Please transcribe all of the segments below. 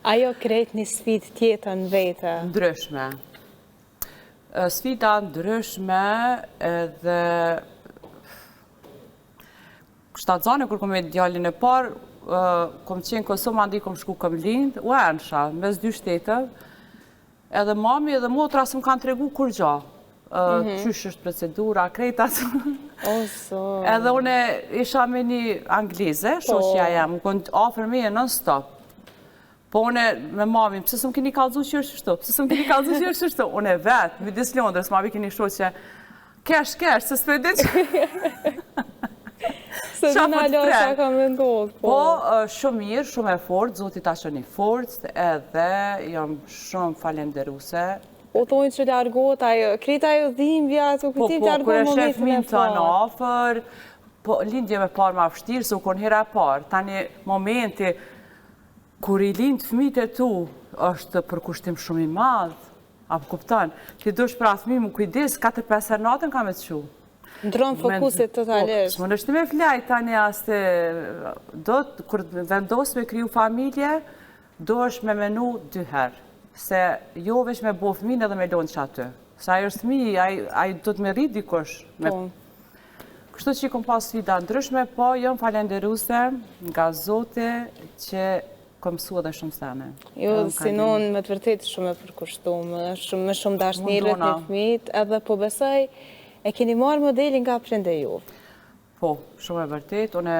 Ajo krejt një sfidë tjetër në vete? Ndryshme. Sfida ndryshme edhe shtatzane, kur kom e djallin e parë, kom qenë Kosovë, ma ndi kom shku kom lindë, u ensha, mes 2 shtetëve, edhe mami edhe motra së më kanë tregu kur gja. Qysh është procedura, krejtat. Edhe une isha me një anglize, shoqja jam, më kënë afer me e non-stop. Po une me mami, pëse së më keni kalzu që është shto? Pëse së më keni kalzu që është shto? Une vetë, midis Londrës, ma vi keni shoqe, kesh, se s'pe dhe që... Se dhëna losha ka me ndodhë, po, shumë mirë, shumë e fort, zotit a shëni fort, edhe jam shumë falenderuse. O thonë që largot, krejt ajo dhimbja, të këtim të largot momentin e të në afer, po, lindje me parë ma fështirë, se u konë hera parë, tani momenti, kur i lindë fëmijët e tu, është përkushtim shumë i madhë, apo kuptan, ti dush pra fëmijë më kujdes, 4-5 herë natën ka me të shu. Ndronë fokusit totalisht. Më nështë me flaj tani aste, kur vendos me kriju familje, do është me menu 2 herë, se jo vesh me bo fëmijën edhe me lonë që aty. Se ajo është fëmijë, ajo do të me rrit dikush. Kështu që i kom pas sfida ndryshme, po jam falenderuse nga Zote që kom mësu edhe shumë sene. Jo, sinon me të vërtet shumë e përkushtume, me shumë dashnirët në fëmijët, edhe po besoj, e keni marrë modelin nga prinde ju? Po, shumë e vërtet. Une,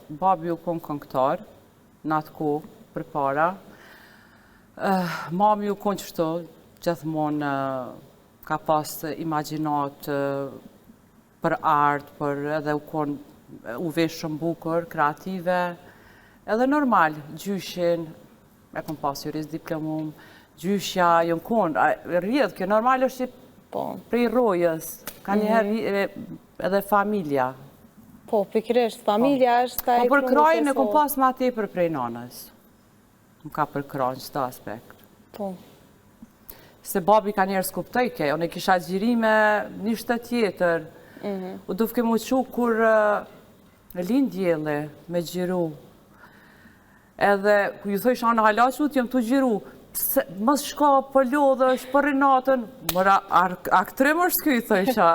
babi u konë këngëtar, në atë ku, për para. Mami u konë qështu, gjithmonë ka pas imaginat për art, për edhe u konë, u vesh shumë bukur, kreative. Edhe normal, gjyshin, e kom pas juris diplomum, gjyshja, jënë konë, rrjedhë, kjo normal është prej rojës, ka njëherë edhe familja. Po, pikrisht, familja është ka i po për krajnë e kom pas ma tepër prej nanës. Më ka për krajnë qëta aspekt. Po. Se babi ka njerë s'kuptojke, unë e kisha gjirime një shtë tjetër. U dufke mu qu kur lindjele me gjiru. Edhe, ku ju thoi shanë halashut, jam të gjiru. Mës shka për lodhë, është për rinatën, mëra aktrim është kjo i thëjsha.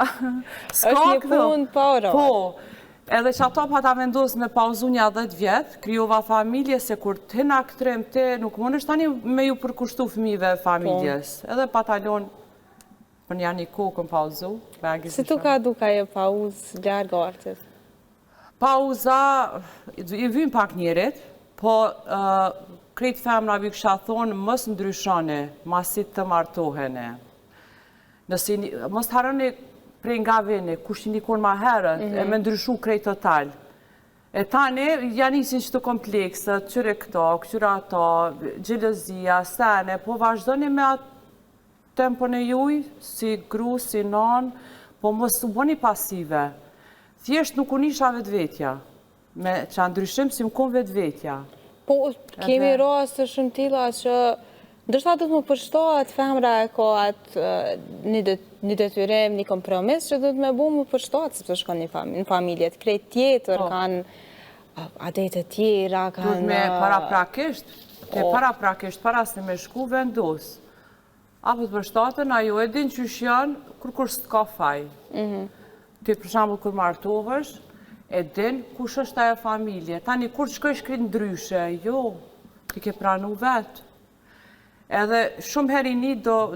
është një punë para. Po, edhe që ato pa ta vendosë me pauzu një 10 vjetë, kryova familje, se kur të në aktrim të, nuk mund është tani me ju përkushtu fëmive familjes. Edhe patalon për një një kohë këm pauzu. Si tu ka duka e pauzë ljarë artit? Pauza, i vim pak njerit, po krejt femra vi kësha thonë, mës ndryshone, masit të martohene. Mës të harëni prej nga vene, kush një nikon ma herët, e me ndryshu krejt total. E tani, janë isin qëtë kompleksët, qyre këto, këtyre ato, gjelëzia, sene, po vazhdojni me atë tempën e juj, si gru, si non, po mës të bëni pasive. Thjesht nuk unë isha vetvetja, me që ndryshim si më kon vetvetja. Po, kemi rastë shumë tila që ndërsa du të më përshtohet femra e ka atë një detyrim, një kompromis që du të me bu më përshtohet sepse shkon një familje të krejt tjetër, kanë adete tjera, kanë... Du të me paraprakisht, para se me shku vendos. Apo të përshtatën, ajo e din që janë kur s'ka faj. Ti për shambull kur martovësh, e din kush është ajo familje. Tani kur shkoj shkrit ndryshe, jo, ti ke pranu vetë. Edhe shumë heri një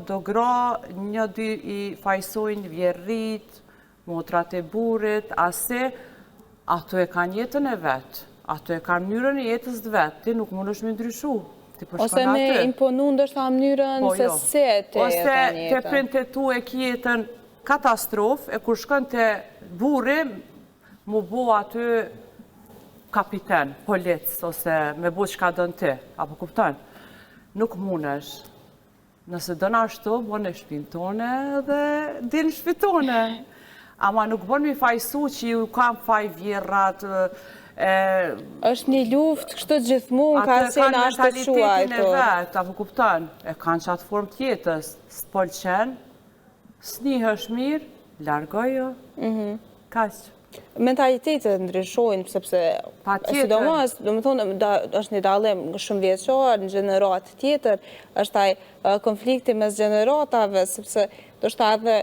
do gra, 1-2 i fajsojnë vjerrit, motrat e burit, ase, ato e kanë jetën e vetë, ato e kanë mënyrën e jetës të vetë, ti nuk mund është me ndryshu. Ose me imponu ndështë a mënyrën se se te jetën. Ose te printe tu e kjetën katastrofë, e kur shkën të burim, mu bo aty kapiten, polic, ose me bo që ka dënë ti, apo kupton? Nuk mundesh. Nëse dëna ashtu, bo në shpinë tone dhe din shpinë tone. Ama nuk bon mi fajsu që ju kam faj vjerrat. është një luft, kështë gjithmonë ka se në ashtë të shua e to. Apo kupton? E kanë qatë formë tjetës, s'polqen, s'nihësh mirë, largojo, kaqë. Mentalitetet ndryshojnë, sepse sidomos, do më thonë, është një dallim shumë vjeçor, në gjenerat tjetër, është ai konflikti mes gjeneratave, sepse do shta edhe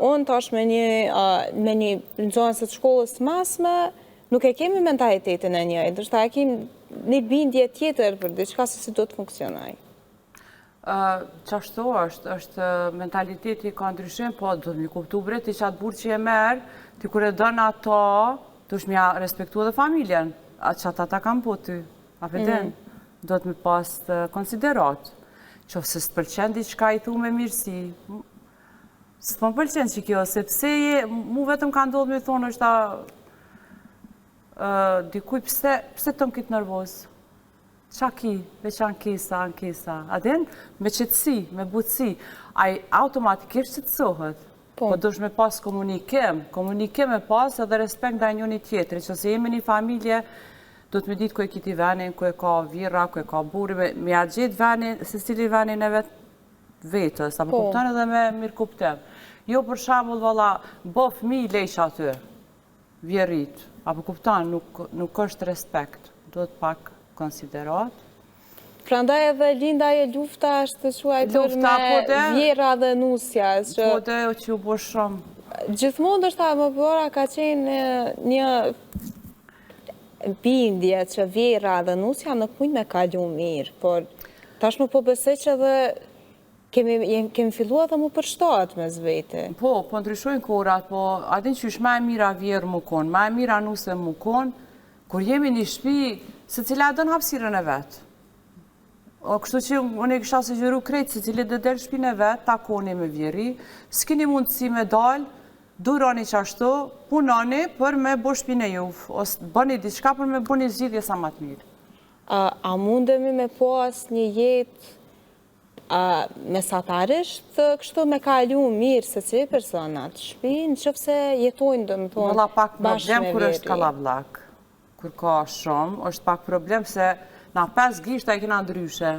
unë tash me një nxënës të shkollës masme, nuk e kemi mentalitetin e njëjtë, do shta e kemi një bindje tjetër për diçka se si do të funksionaj. Qashtu është mentaliteti ka ndryshim, po do të mi kuptu breti që atë burë që e merë, ti kur e dënë ato, të është mja respektu edhe familjen, që ata ta kam po ty, a përdin, do të mi pas të konsiderat, që se së të pëlqen diçka i thu me mirësi, së të më pëlqen që kjo, sepse mu vetëm ka ndodhë me thonë është dikuj, pse të më kitë nervozë? Qa ki, veç ankesa, adin, me qëtësi, me butësi, aj automatikisht qëtësohet, po dush me pas komunikim e pas edhe respekt ndaj njëri tjetri, që se jemi një familje, do të me ditë ku e kiti venin, ku e ka vira, ku e ka buri, me ja gjithë venin, se cili venin e vetës, apo kupton edhe me mirë kuptem. Jo për shambull, valla, bo fmi lejsh aty, vjerit, apo kupton, nuk është respekt, do të pak konsiderat. Prandaj edhe linda e lufta është të quajtur me vjera dhe nusja. Po dhe o që u bo shumë. Gjithmonë është ta më bëra ka qenë një bindje që vjera dhe nusja nuk mund me kalu mirë, por tashmë po besoj që edhe kemi filluar dhe mu përshtat me zvete. Po ndryshojnë korat, po adin që është ma e mira vjerë më konë, ma e mira nuse më konë, kur jemi një shpi, se cila dënë hapsirën e vetë. Kështu që unë e kësha se gjëru krejtë, se cili dhe delë shpinë e vetë, takoni me vjeri, s'kini mundësi me dalë, duroni qashtu, punoni për me bo shpinë e juvë, ose bëni diçka për me bo një zgjidhje sa më të mirë. A mundemi me pas një jetë mesatarisht, kështu me kalu mirë se cili personat shpinë, qëpse jetojnë dhe më thonë Mëlla pak bashkë me problem kur është kallavlak. Kur ka shumë, është pak problem se na 5 gishta e kina ndryshe.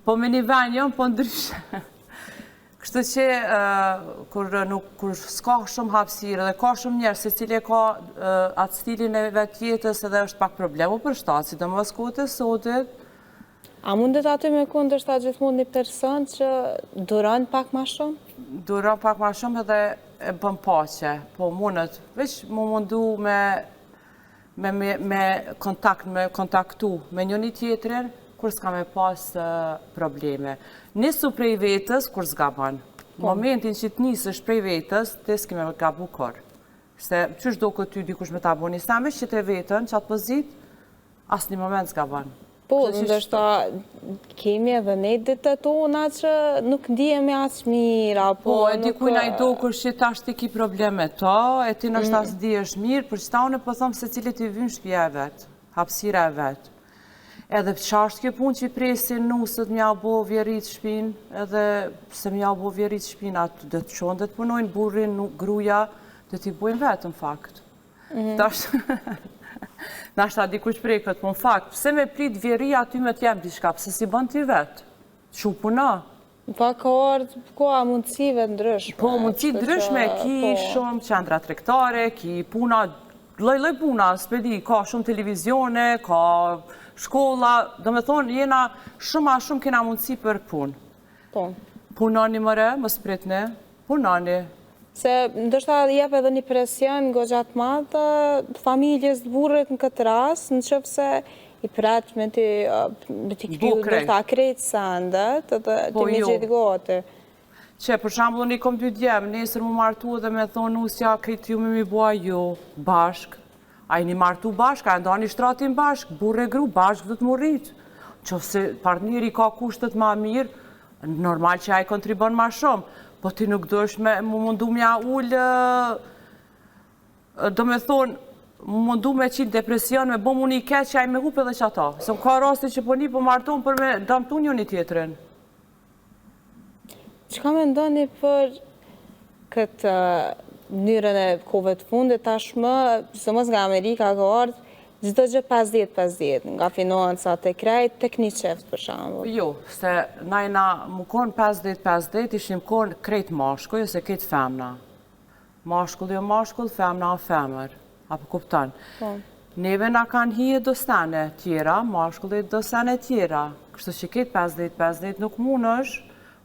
Po me një ven jëmë, po ndryshe. Kështu që kur s'ka shumë hapsirë dhe ka shumë njerë, se cili ka atë stilin e vetë jetës edhe është pak problemu për shtatë, si të më skote sotit. A mundet aty me kundërshta gjithmonë një person që duron pak ma shumë? Duron pak ma shumë edhe e bën pache, po mundet, veç mu mundu me kontaktu me njëni tjetërin, kur s'ka me pas probleme. Nisu prej vetës, kur s'ga ban. Momentin që t'nisësh prej vetës, të s'ki me gabu kër. Se qysh do këtë ty dikush me ta bo një samesh që të vetën, që atë pozit, asë një moment s'ga ban. Po, ndërshta kemi edhe ne ditët tona që nuk ndihemi as mirë, apo... Po, e dikujna i do kërë që ta është ti ki probleme to, e ti nështë as ndihesh mirë, për që ta unë po thomë se cilit i vynë shpja e vetë, hapsira e vetë. Edhe qa është kjo punë që i presin nusët mja bo vjerit shpinë, edhe se mja bo vjerit shpinë, atë dhe të qonë dhe të punojnë burrin, gruja, dhe t'i bojnë vetë në fakt. Na shta dikush prej këtë, po në fakt, pëse me prit vjeria aty me t'jem diçka, pëse si bën t'i vetë? Që puna? Pa ka ardhë, ka mundësive ndryshme. Po, mundësi ndryshme, ki shumë qendra tregtare, ki puna, loj puna, s'pedi, ka shumë televizione, ka shkolla, do me thonë, jena shumë a shumë kena mundësi për punë. Po. Punoni mëre, më spritne, punoni. Se ndërshta jep edhe një presion goxhat madh familjes të burrit në këtë rast, në qoftë se i prat me t'i kriju ndërta krejt sandet edhe t'i me gjithë gote. Që për shambull unë i kom 2 djemë, nesër mu martu dhe me thonë nusja krejt ju me mi bua jo, bashk. A i një martu bashk, a nda një shtratin bashk, burre gru bashk dhe të mu rritë. Qoftë se partneri ka kushtet ma mirë, normal që a i kontribon ma shumë. Po ti nuk dosh me mundu mja ullë, do me thonë, mundu me qitë depresion, me bo mu një keq që a i me hupe dhe që ata. Se ka rasti që po një po marton për me damtu një një tjetërin. Qëka me ndoni për këtë mënyrën e kove të fundit tashmë, së mos nga Amerika ka ardhë, gjithë gjë 50-50, nga financat e krejt, tek një qeft për shambull. Jo, se najna më konë 50-50, ishim konë krejt mashkoj, ose krejt femna. Mashkull jo mashkull, femna o femër. Apo kupton? Po. Neve na kanë hije do stane tjera, mashkullit do stane tjera. Kështu që këtë 50-50 nuk mund është,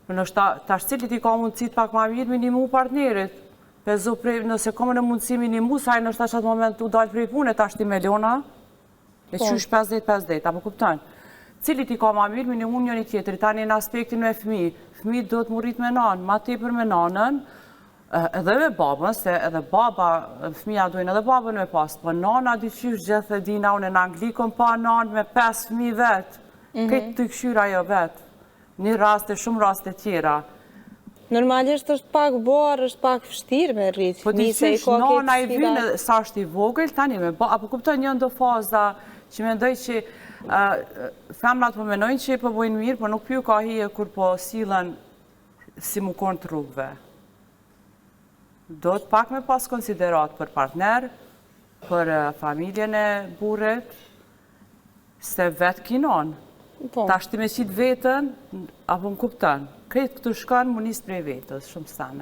për nështë tash cilit i ka mundësit pak ma mirë minimu partnerit. Pezu prej, nëse kome në mundësi minimu, saj nështë tash atë moment u dalë prej pune, tash ti miliona, e qysh 50-50, apo kuptan. Cilit i ka ma mirë minimu njëri tjetëri, tani në aspektin me fëmi. Fëmi do të murit me nanë, ma tepër me nanën, edhe me babën, se edhe baba, fëmija dojnë edhe babën me pas, po nana dy qysh gjithë e dina unë në Angli, kom pa nanë me 5 fëmi vetë, këtë të këshyra jo vetë, një raste, shumë raste tjera. Normalisht është pak borë, është pak fështirë me rritë. Po të qysh, nana i vynë sa është i vogël, tani me ba, apo kuptoj një ndo faza që me ndoj që femnat po menojnë që i po bojnë mirë, po nuk pju ka hije kur po silën si mu konë të rrugëve. Do të pak me pas konsiderat për partner, për familjen e buret, se vetë kinon. Ta shti me qitë vetën, apo më kuptan. Kretë këtu shkanë, më njësë prej vetës, shumë stane.